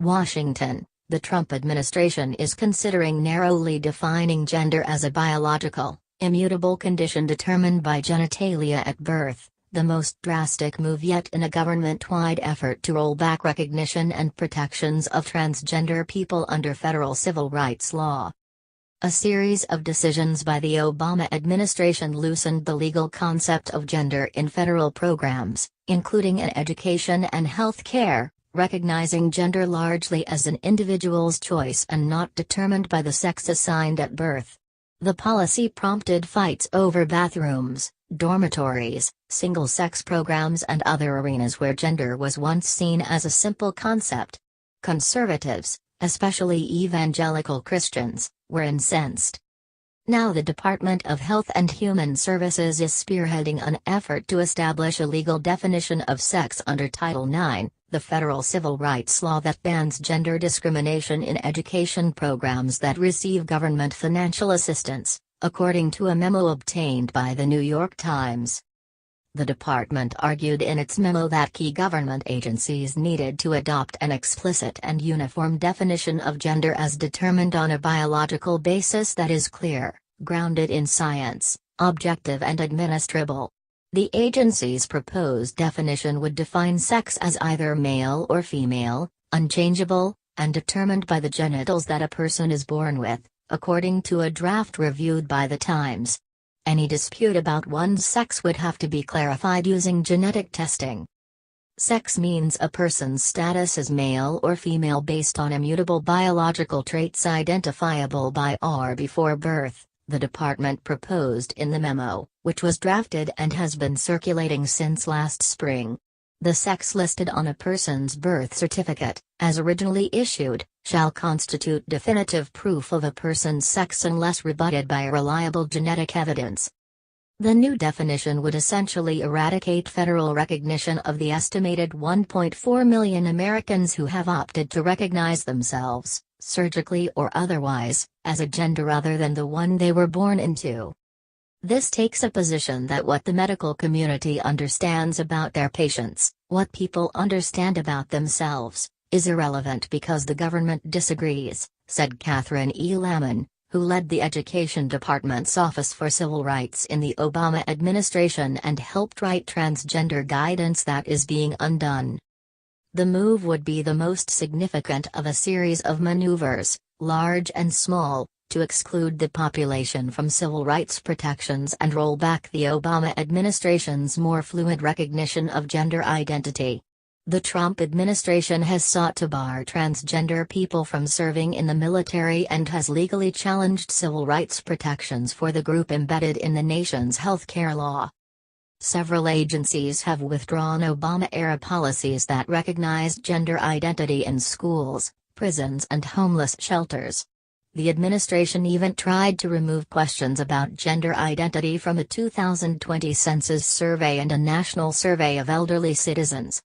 Washington, the Trump administration is considering narrowly defining gender as a biological, immutable condition determined by genitalia at birth, the most drastic move yet in a government-wide effort to roll back recognition and protections of transgender people under federal civil rights law. A series of decisions by the Obama administration loosened the legal concept of gender in federal programs, including in education and health care, recognizing gender largely as an individual's choice and not determined by the sex assigned at birth. The policy prompted fights over bathrooms, dormitories, single-sex programs and other arenas where gender was once seen as a simple concept. Conservatives, especially evangelical Christians, were incensed. Now the Department of Health and Human Services is spearheading an effort to establish a legal definition of sex under Title IX, the federal civil rights law that bans gender discrimination in education programs that receive government financial assistance, according to a memo obtained by the New York Times. The department argued in its memo that key government agencies needed to adopt an explicit and uniform definition of gender as determined on a biological basis that is clear, grounded in science, objective and administrable. The agency's proposed definition would define sex as either male or female, unchangeable, and determined by the genitals that a person is born with, according to a draft reviewed by the Times. Any dispute about one's sex would have to be clarified using genetic testing. Sex means a person's status as male or female based on immutable biological traits identifiable by or before birth, the department proposed in the memo, which was drafted and has been circulating since last spring. The sex listed on a person's birth certificate, as originally issued, shall constitute definitive proof of a person's sex unless rebutted by reliable genetic evidence. The new definition would essentially eradicate federal recognition of the estimated 1.4 million Americans who have opted to recognize themselves, surgically or otherwise, as a gender other than the one they were born into. This takes a position that what the medical community understands about their patients, what people understand about themselves, is irrelevant because the government disagrees, said Catherine E. Lamon, who led the Education Department's Office for Civil Rights in the Obama administration and helped write transgender guidance that is being undone. The move would be the most significant of a series of maneuvers, large and small, to exclude the population from civil rights protections and roll back the Obama administration's more fluid recognition of gender identity. The Trump administration has sought to bar transgender people from serving in the military and has legally challenged civil rights protections for the group embedded in the nation's health care law. Several agencies have withdrawn Obama-era policies that recognized gender identity in schools, prisons and homeless shelters. The administration even tried to remove questions about gender identity from a 2020 census survey and a national survey of elderly citizens.